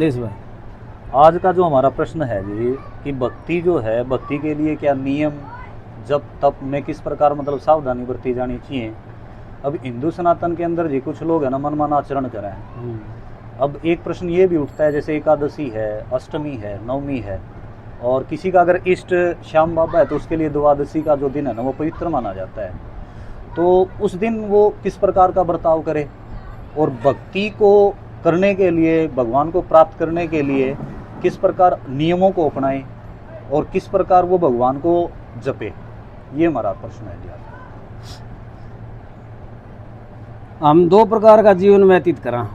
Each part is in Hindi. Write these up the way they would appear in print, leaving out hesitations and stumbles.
देश भाई। आज का जो हमारा प्रश्न है जी कि भक्ति जो है, भक्ति के लिए क्या नियम, जप तप में किस प्रकार मतलब सावधानी बरती जानी चाहिए। अब हिंदू सनातन के अंदर जी कुछ लोग है ना मनमाना आचरण कर रहे हैं। अब एक प्रश्न ये भी उठता है, जैसे एकादशी है, अष्टमी है, नवमी है, और किसी का अगर इष्ट श्याम बाबा है तो उसके लिए द्वादशी का जो दिन है ना वो पवित्र माना जाता है। तो उस दिन वो किस प्रकार का बर्ताव करे, और भक्ति को करने के लिए, भगवान को प्राप्त करने के लिए किस प्रकार नियमों को अपनाएं और किस प्रकार वो भगवान को जपे, ये हमारा प्रश्न है जी आज। हम दो प्रकार का जीवन व्यतीत करा।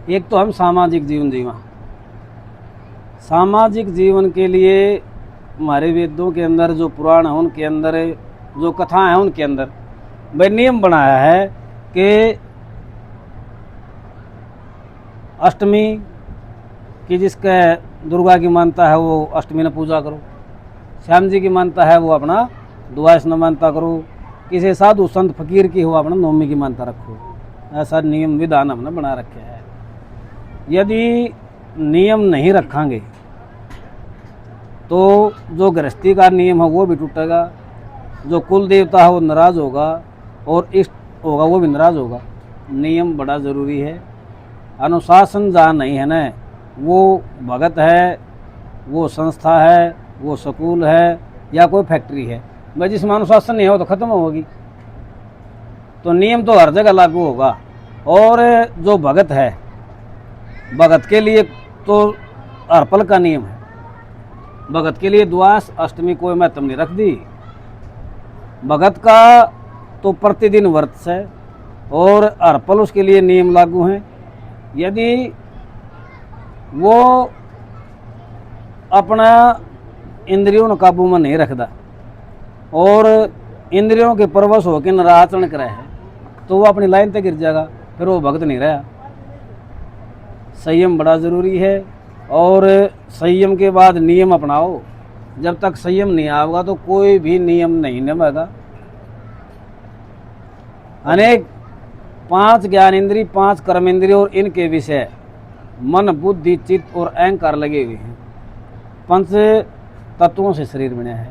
एक तो हम सामाजिक जीवन जीवा। सामाजिक जीवन के लिए हमारे वेदों के अंदर जो पुराण है उनके अंदर, जो कथाएं हैं उनके अंदर वह नियम बनाया है कि अष्टमी की जिसके दुर्गा की मानता है वो अष्टमी ने पूजा करो, श्याम जी की मानता है वो अपना द्वादश न मानता करो, किसी साधु संत फकीर की हो अपना नवमी की मानता रखो। ऐसा नियम विधान हमने बना रखे है। यदि नियम नहीं रखेंगे तो जो गृहस्थी का नियम है वो भी टूटेगा, जो कुल देवता है वो नाराज होगा और इष्ट होगा वो भी नाराज होगा। नियम बड़ा ज़रूरी है। अनुशासन जहाँ नहीं है ना, वो भगत है, वो संस्था है, वो स्कूल है या कोई फैक्ट्री है, भाई जिसमें अनुशासन नहीं हो तो ख़त्म होगी। तो नियम तो हर जगह लागू होगा। और जो भगत है, भगत के लिए तो हर पल का नियम है। भगत के लिए द्वादश अष्टमी कोई महत्व नहीं रख दी। भगत का तो प्रतिदिन व्रत है और हर पल उसके लिए नियम लागू हैं। यदि वो अपना इंद्रियों को काबू में नहीं रखता और इंद्रियों के परवश होकर नाराचरण करे है तो वो अपनी लाइन तक गिर जाएगा, फिर वो भक्त नहीं रहा। संयम बड़ा ज़रूरी है और संयम के बाद नियम अपनाओ। जब तक संयम नहीं आएगा तो कोई भी नियम नहीं निभाएगा। अनेक 5 ज्ञान इंद्रिय, 5 कर्म इंद्रिय और इनके विषय मन बुद्धि चित्त और अहंकार लगे हुए हैं। 5 तत्वों से शरीर बना है।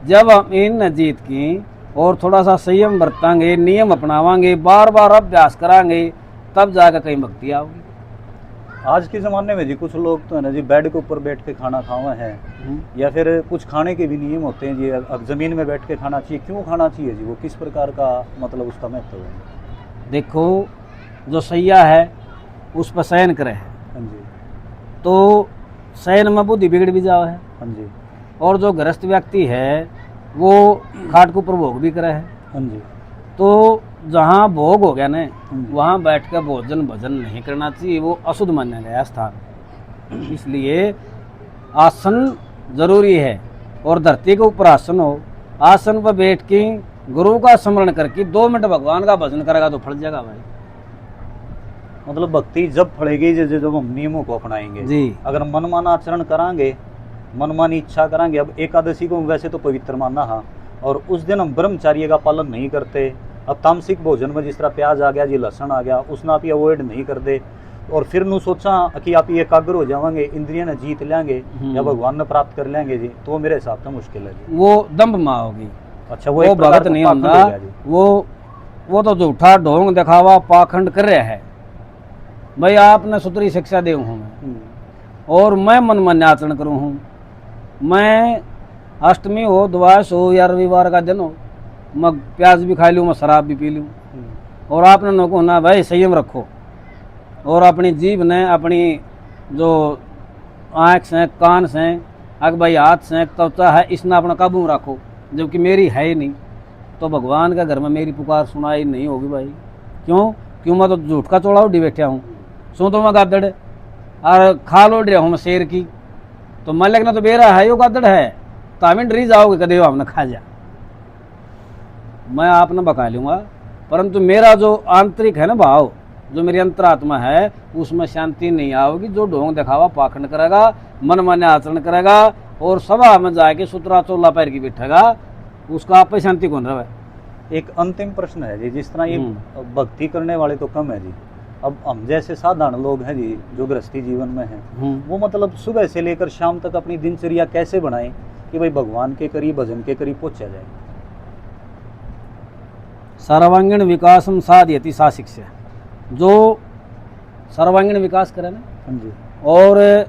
जब हम इन जीत की और थोड़ा सा संयम बरतांगे, नियम अपनावांगे, बार बार अभ्यास करांगे, तब जाकर कहीं भक्ति आओगी। आज के ज़माने में जी कुछ लोग तो है ना जी बेड के ऊपर बैठ के खाना खावा है, या फिर कुछ खाने के भी नियम होते हैं जी। अब ज़मीन में बैठ के खाना चाहिए, क्यों खाना चाहिए जी, वो किस प्रकार का मतलब उसका महत्व है। देखो, जो सैया है उस पर शयन करे है, हाँ जी, तो शयन में बुद्धि बिगड़ भी जाओ है। हाँ जी, और जो गृहस्थ व्यक्ति है वो खाट के ऊपर भोग भी करे है। हाँ जी, तो जहाँ भोग हो गया ना, वहाँ बैठ कर भोजन भजन नहीं करना चाहिए, वो अशुद्ध माना गया स्थान। इसलिए आसन जरूरी है और धरती के ऊपर आसन हो। आसन पर बैठ के गुरु का स्मरण करके 2 मिनट भगवान का भजन करेगा तो फल जाएगा भाई। मतलब भक्ति जब फड़ेगी जब हम नियमों को अपनाएंगे जी। अगर मनमाना आचरण करांगे, मनमानी इच्छा करांगे। अब एकादशी को वैसे तो पवित्र माना है, और उस दिन हम ब्रह्मचार्य का पालन नहीं करते। अब तामसिक भोजन में जिस तरह प्याज आ गया जी, लहसुन आ गया, उसने आप अवॉइड नहीं कर दे, और फिर नू सोचा कि आप एकाग्र हो जाएंगे, इंद्रियां ने जीत लेंगे या भगवान ने प्राप्त कर लेंगे जी, तो मेरे हिसाब से मुश्किल है जी। वो दम्भ माँ होगी। अच्छा, वो भगत नहीं होता, वो तो झूठा ढोंग दिखावा पाखंड कर रहा है। भाई आपने सुतरी शिक्षा दे हूँ मैं, और मैं मनमान्य आचरण करूँ हूँ। मैं अष्टमी हो, द्वादश हो या रविवार का दिन हो, मैं प्याज भी खा लूँ, मैं शराब भी पी लूँ, और आपने नो को ना भाई संयम रखो, और अपनी जीभ ने, अपनी जो आँख से, कान से, अग भाई हाथ से, त्वचा है, इसने अपना काबू में रखो, जबकि मेरी है ही नहीं, तो भगवान का घर में मेरी पुकार सुनाई नहीं होगी भाई। क्यों मैं तो झूठ का चौड़ा उड़ी बैठा हूँ, सो तो मैं गादड़ और खा लोड रहा हूँ मैं शेर की, तो मैं लगना तो बेरा है, यो गादड़ है, तो हमें डरी जाओगे कदे हमने खा जा। मैं आपने बका लूँगा, परंतु मेरा जो आंतरिक है ना भाव, जो मेरी अंतरात्मा है, उसमें शांति नहीं आओगी। जो ढोंग दिखावा पाखंड करेगा, मनमान्य आचरण करेगा और सभा में जाके सुतरा चोला पैर की बैठेगा, उसका आप पे शांति कौन रहे। एक अंतिम प्रश्न है जी, जिस तरह ये भक्ति करने वाले तो कम है जी, अब हम जैसे साधारण लोग हैं जी, जो गृहस्थी जीवन में हैं, वो मतलब सुबह से लेकर शाम तक अपनी दिनचर्या कैसे बनाएं कि भाई भगवान के करीब, भजन के करीब पहुंचा जाए। सर्वांगीण विकासम साधयति सा शिक्षा, जो सर्वांगीण विकास करे ना, हाँ जी, और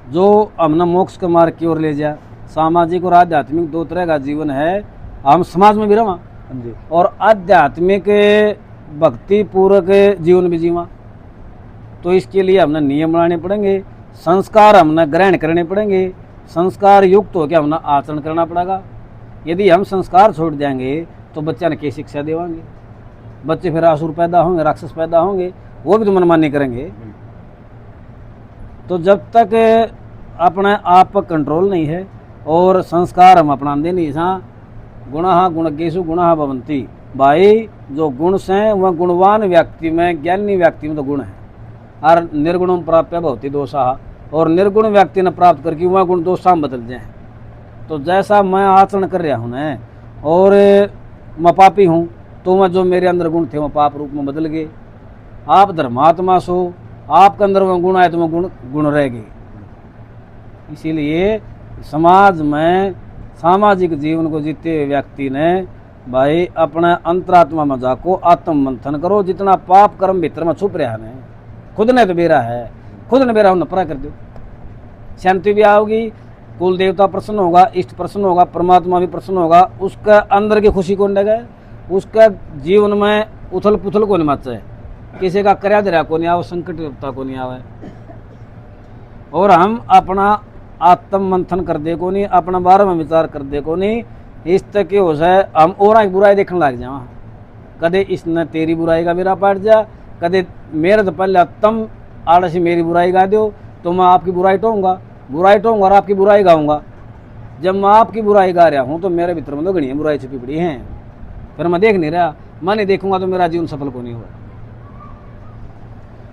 जो हमने मोक्ष के मार्ग की ओर ले जा, सामाजिक और आध्यात्मिक दो तरह का जीवन है। हम समाज में भी रहा हाँ जी, और आध्यात्मिक भक्ति पूर्वक जीवन भी जीवा। तो इसके लिए हमने नियम बनाने पड़ेंगे, संस्कार हमने ग्रहण करने पड़ेंगे, संस्कार युक्त होकर हमने आचरण करना पड़ेगा। यदि हम संस्कार छोड़ देंगे तो बच्चा ने क्या शिक्षा देवाएंगे? बच्चे फिर असुर पैदा होंगे, राक्षस पैदा होंगे, वो भी तो मनमानी करेंगे। तो जब तक अपने आप पर कंट्रोल नहीं है और संस्कार हम अपनाते नहीं, हाँ गुणः गुणज्ञेषु गुणः भवन्ति, भाई जो गुण से वह गुणवान व्यक्ति में, ज्ञानी व्यक्ति में तो गुण है। और निर्गुणम प्राप्य भवति दोषा, और निर्गुण व्यक्ति ने प्राप्त करके वह गुण दोषा में बदल जाए। तो जैसा मैं आचरण कर रहा हूँ न, और मैं पापी हूँ, तो मैं जो मेरे अंदर गुण थे वह पाप रूप में बदल गए। आप धर्मात्मा सो, आपके अंदर वह गुण आए तो वह गुण रह गए। इसीलिए समाज में सामाजिक जीवन को जीते हुए व्यक्ति ने भाई अपना अंतरात्मा में जाको आत्म मंथन करो। जितना पाप कर्म भीतर में छुप रहा है, खुद ने तो बेरा है, खुद ने बेरा नपरा कर दो, शांति भी आओगी, कुल देवता प्रसन्न होगा, इष्ट प्रसन्न होगा, परमात्मा भी प्रसन्न होगा। उसका अंदर की खुशी कौन देगा? उसका जीवन में उथल पुथल को नहीं मचे, किसी का कर्या दरिया को नहीं आवे, संकट विपता को नहीं आवे। और हम अपना आत्म मंथन कर दे को नहीं, अपना बारे में विचार कर दे को नहीं। इस तक के हो जाए हम और की बुराई देखने लग जाए, कदे इसने तेरी बुराई का मेरा पाट जा, कदे मेरे तो पहले तम आड़सी मेरी बुराई गा दो तो मैं आपकी बुराई टोंगा और आपकी बुराई गाऊंगा। जब मैं आपकी बुराई गा रहा हूँ तो मेरे भीतर में तो घड़ी बुराई छुपी पड़ी है, फिर मैं देख नहीं रहा, मैं नहीं देखूंगा तो मेरा जीवन सफल को नहीं होगा।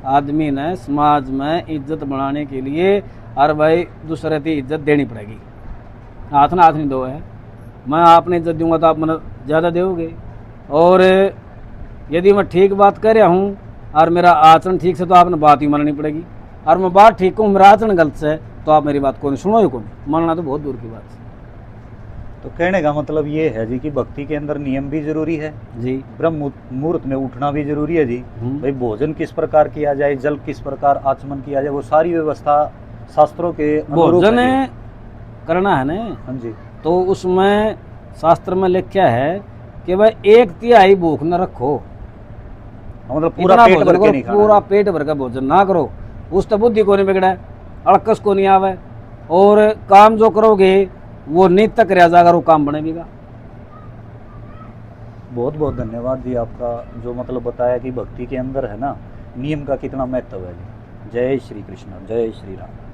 आदमी ने समाज में इज्जत बढ़ाने के लिए और भाई दूसरे की इज्जत देनी पड़ेगी। हाथ ना हाथ नहीं दो है, मैं आपने इज्जत दूंगा तो आप मैंने ज़्यादा दोगे। और यदि मैं ठीक बात कर रहा हूँ और मेरा आचरण ठीक से, तो आपने बात ही माननी पड़ेगी। और मैं बात ठीक हूँ, मेरा आचरण गलत से, तो आप मेरी बात को नहीं सुनो ही कौन, मानना तो बहुत दूर की बात है। तो कहने का मतलब ये है जी कि भक्ति के अंदर नियम भी जरूरी है जी, ब्रह्म मुहूर्त में उठना भी जरूरी है जी, भाई भोजन किस प्रकार किया जाए, जल किस प्रकार आचमन किया जाए, वो सारी व्यवस्था शास्त्रों के अनुरूप भोजन है करना है ना। हाँ जी, तो उसमें शास्त्र में लिखा है कि भाई 1/3 भूख न रखो, मतलब पूरा इतना पेट भोजन भर के करो, नहीं खाना। पूरा पेट भर का भोजन ना करो, उससे बुद्धि को नहीं बिगड़े, अड़कस को नहीं आवे, और काम जो करोगे वो नीत तक रह जाएगा, वो काम बनेगा। बहुत बहुत धन्यवाद जी आपका, जो मतलब बताया कि भक्ति के अंदर है ना नियम का कितना महत्व है जी। जय श्री कृष्ण, जय श्री राम।